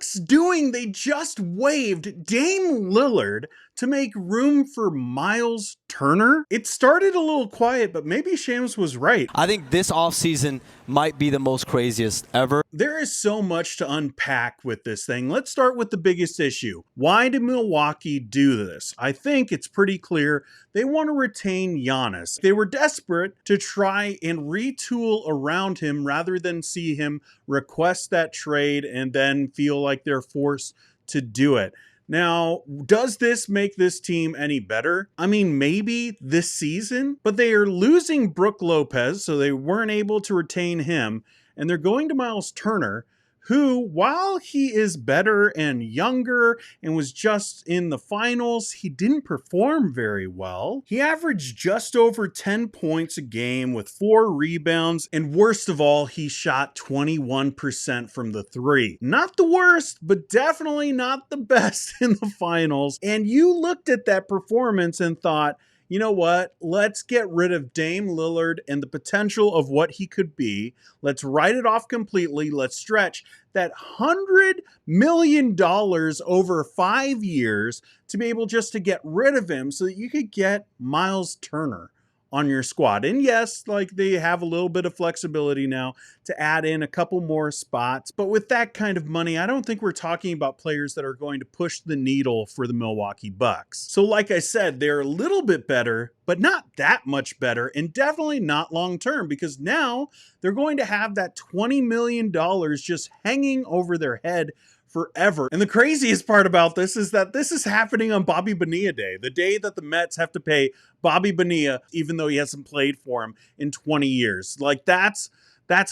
Bucks doing? They just waived Dame Lillard to make room for Myles Turner. It started a little quiet, but maybe Shams was right. I think this offseason might be the most craziest ever. There is so much to unpack with this thing. Let's start with the biggest issue. Why did Milwaukee do this? I think it's pretty clear they want to retain Giannis. They were desperate to try and retool around him rather than see him request that trade and then feel like they're forced to do it. Now, does this make this team any better? I mean, maybe this season, but they are losing Brook Lopez, so they weren't able to retain him, and they're going to Myles Turner, who, while he is better and younger and was just in the finals, he didn't perform very well. He averaged just over 10 points a game with 4 rebounds, and worst of all, he shot 21% from the three. Not the worst, but definitely not the best in the finals. And you looked at that performance and thought, you know what? Let's get rid of Dame Lillard and the potential of what he could be. Let's write it off completely. Let's stretch that $100 million over 5 years to be able just to get rid of him so that you could get Myles Turner on your squad. And yes, like they have a little bit of flexibility now to add in a couple more spots. But with that kind of money, I don't think we're talking about players that are going to push the needle for the Milwaukee Bucks. So like I said, they're a little bit better, but not that much better, and definitely not long term, because now they're going to have that $20 million just hanging over their head forever. And the craziest part about this is that this is happening on Bobby Bonilla Day, the day that the Mets have to pay Bobby Bonilla, even though he hasn't played for him in 20 years. Like that's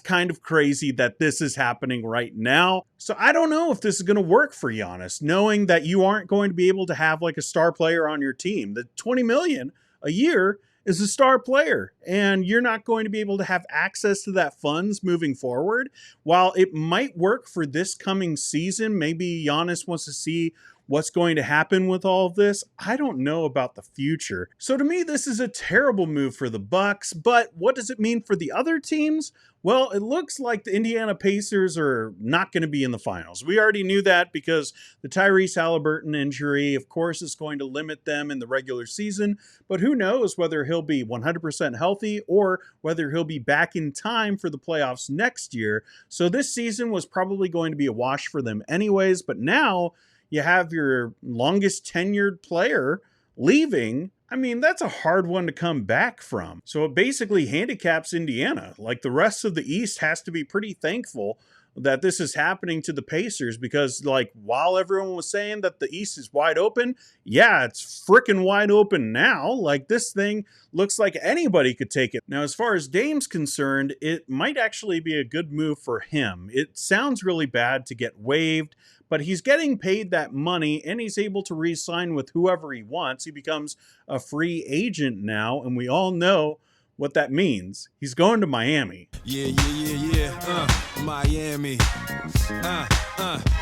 kind of crazy that this is happening right now. So I don't know if this is going to work for Giannis, knowing that you aren't going to be able to have like a star player on your team. The $20 million a year is a star player, and you're not going to be able to have access to that funds moving forward. While it might work for this coming season, maybe Giannis wants to see what's going to happen with all of this. I don't know about the future. So to me, this is a terrible move for the Bucks, but what does it mean for the other teams? Well, it looks like the Indiana Pacers are not going to be in the finals. We already knew that because the Tyrese Halliburton injury, of course, is going to limit them in the regular season, but who knows whether he'll be 100% healthy or whether he'll be back in time for the playoffs next year. So this season was probably going to be a wash for them anyways, but now you have your longest tenured player leaving. I mean, that's a hard one to come back from. So it basically handicaps Indiana. Like the rest of the East has to be pretty thankful that this is happening to the Pacers, because like while everyone was saying that the East is wide open, yeah, it's freaking wide open now. Like this thing looks like anybody could take it. Now, as far as Dame's concerned, it might actually be a good move for him. It sounds really bad to get waived, but he's getting paid that money and he's able to re-sign with whoever he wants. He becomes a free agent now, and we all know what that means. He's going to Miami. Yeah. Miami.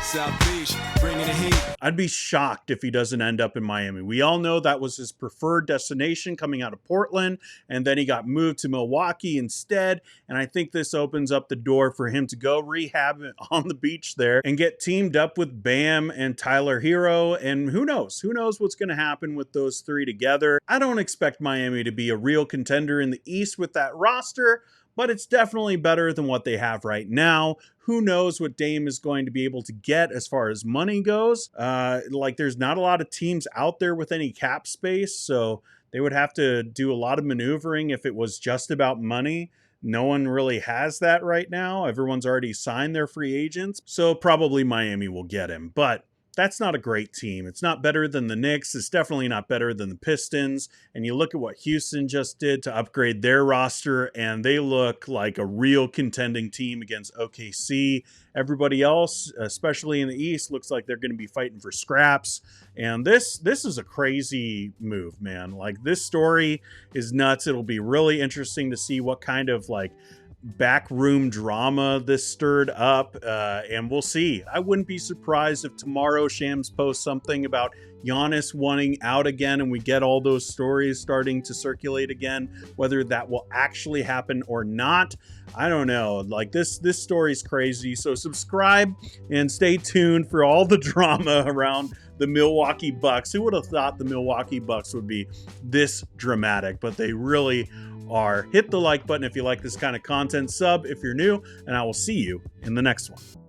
South Beach, bringing the heat. I'd be shocked if he doesn't end up in Miami. We all know that was his preferred destination coming out of Portland, and then he got moved to Milwaukee instead. And I think this opens up the door for him to go rehab on the beach there and get teamed up with Bam and Tyler Hero. And who knows? Who knows what's going to happen with those three together? I don't expect Miami to be a real contender in the East with that roster, but it's definitely better than what they have right now. Who knows what Dame is going to be able to get as far as money goes. Like there's not a lot of teams out there with any cap space, so they would have to do a lot of maneuvering if it was just about money. No one really has that right now. Everyone's already signed their free agents, so probably Miami will get him. But that's not a great team. It's not better than the Knicks. It's definitely not better than the Pistons. And you look at what Houston just did to upgrade their roster, and they look like a real contending team against OKC. Everybody else, especially in the East, looks like they're going to be fighting for scraps. And this is a crazy move, man. Like this story is nuts. It'll be really interesting to see what kind of like backroom drama this stirred up, and we'll see. I wouldn't be surprised if tomorrow Shams posts something about Giannis wanting out again and we get all those stories starting to circulate again, whether that will actually happen or not, I don't know. Like this story's crazy. So subscribe and stay tuned for all the drama around the Milwaukee Bucks. Who would have thought the Milwaukee Bucks would be this dramatic? But they really are. Hit the like button if you like this kind of content, sub if you're new, and I will see you in the next one.